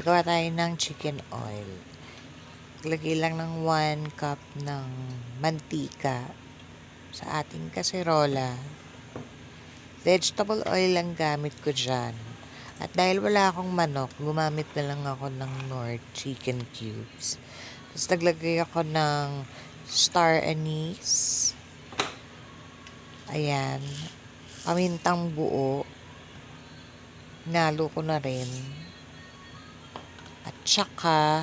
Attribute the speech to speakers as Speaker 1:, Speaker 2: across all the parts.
Speaker 1: Gagawa tayo ng chicken oil. Lagay lang ng 1 cup ng mantika sa ating kaserola. Vegetable oil lang gamit ko dyan. At dahil wala akong manok, gumamit na lang ako ng Knorr chicken cubes. Tapos naglagay ako ng star anise. Ayan. Pamintang buo. Hinalo ko na rin. At saka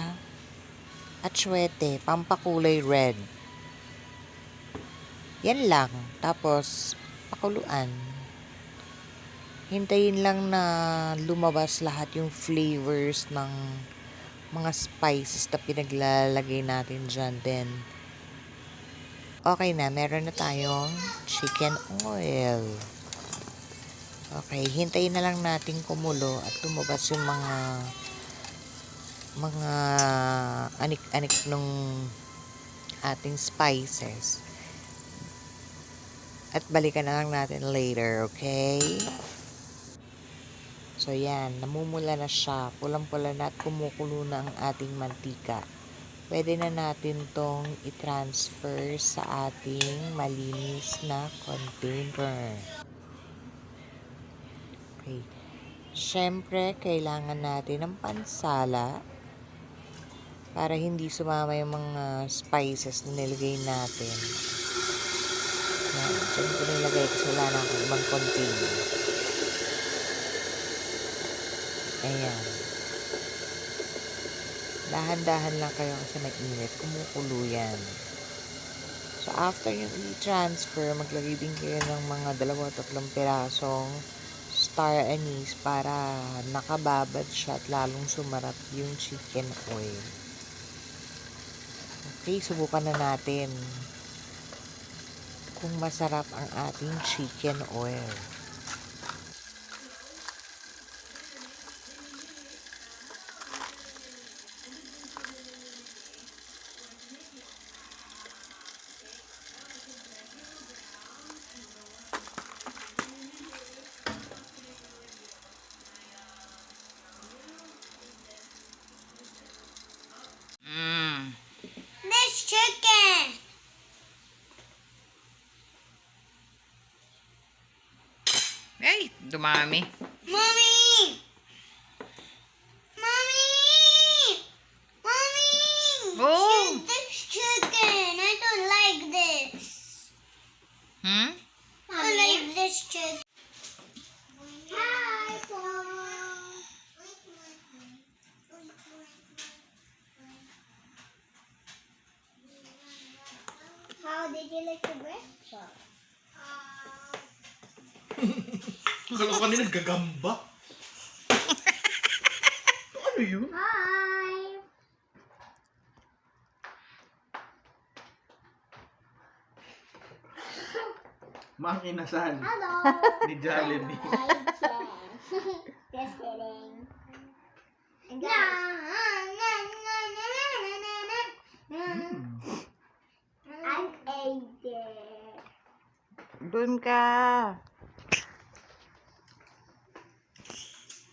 Speaker 1: atsuete, pampakulay red. Yan lang. Tapos, pakuluan. Hintayin lang na lumabas lahat yung flavors ng mga spices na pinaglalagay natin dyan. Then, okay na. Meron na tayong chicken oil. Okay, hintayin na lang natin kumulo at lumabas yung mga anik-anik nung ating spices. At balikan na lang natin later, okay? So, yan. Namumula na siya. Pulang-pula na at kumukulo na ang ating mantika. Pwede na natin tong i-transfer sa ating malinis na container. Okay. Siyempre, kailangan natin ng pansala para hindi sumama yung mga spices na nilagay natin. Yan. Diyan ko nilagay kasi wala na akong ibang container. Ayan. Dahan-dahan lang kayo kasi mainit. Kumukulo yan. So, after yung i-transfer, maglagay din kayo ng mga 2-3 pirasong star anise para nakababad siya at lalong sumarap yung chicken oil. Okay, subukan na natin kung masarap ang ating chicken oil.
Speaker 2: This chicken.
Speaker 1: Ay, dumami.
Speaker 2: Mommy. Mommy. Mommy.
Speaker 1: Oh.
Speaker 2: This chicken. I don't like this. I like this chicken. Hi, Mom. How did you like the breakfast?
Speaker 3: Akala ko kanina gagamba. Ano yun?
Speaker 2: Hi.
Speaker 3: Mang inasal
Speaker 2: Hello.
Speaker 3: ni Jollibee.
Speaker 2: Just kidding. I'm Aiden.
Speaker 1: Doon ka.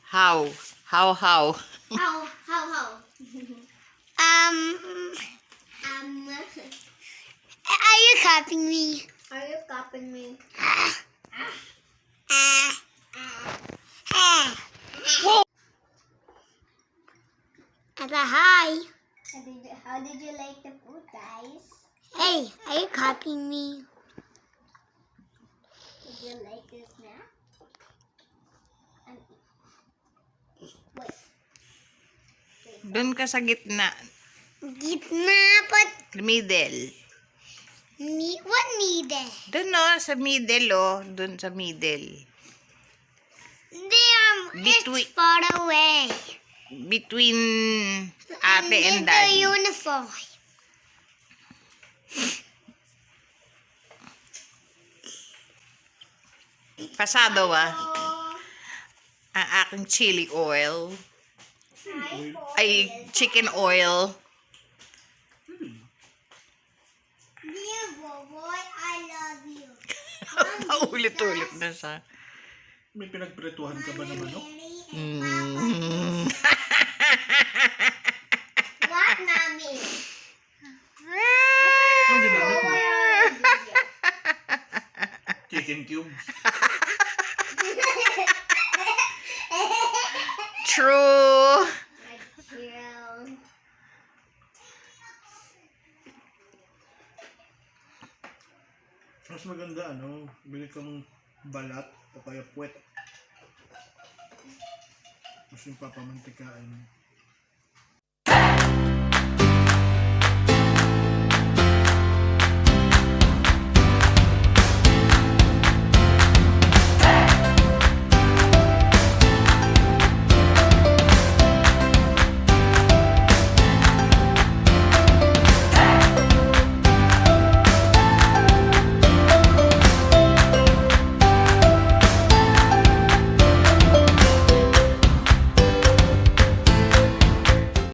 Speaker 1: How?
Speaker 2: How? Are you copying me? Are you copying me? Hi. How did you like the food, guys? Hey, are you copying me? Did you like this now? Wait.
Speaker 1: Doon ka sa gitna.
Speaker 2: Gitna, but
Speaker 1: Middle.
Speaker 2: what needed?
Speaker 1: Doon sa middle Doon sa middle.
Speaker 2: Damn,
Speaker 1: Between-
Speaker 2: it's far away.
Speaker 1: Between ate and
Speaker 2: the
Speaker 1: daddy.
Speaker 2: uniform.
Speaker 1: Pasado ang aking chili oil. Ay, chicken oil.
Speaker 2: Dear boy, I love you.
Speaker 1: Paulit-ulit na siya.
Speaker 3: May pinagpretuhan ka ba na manok?
Speaker 1: Mm. true.
Speaker 2: Chill.
Speaker 3: Mas maganda bili kang balat o kaya puwet. Mas yung papamantikain.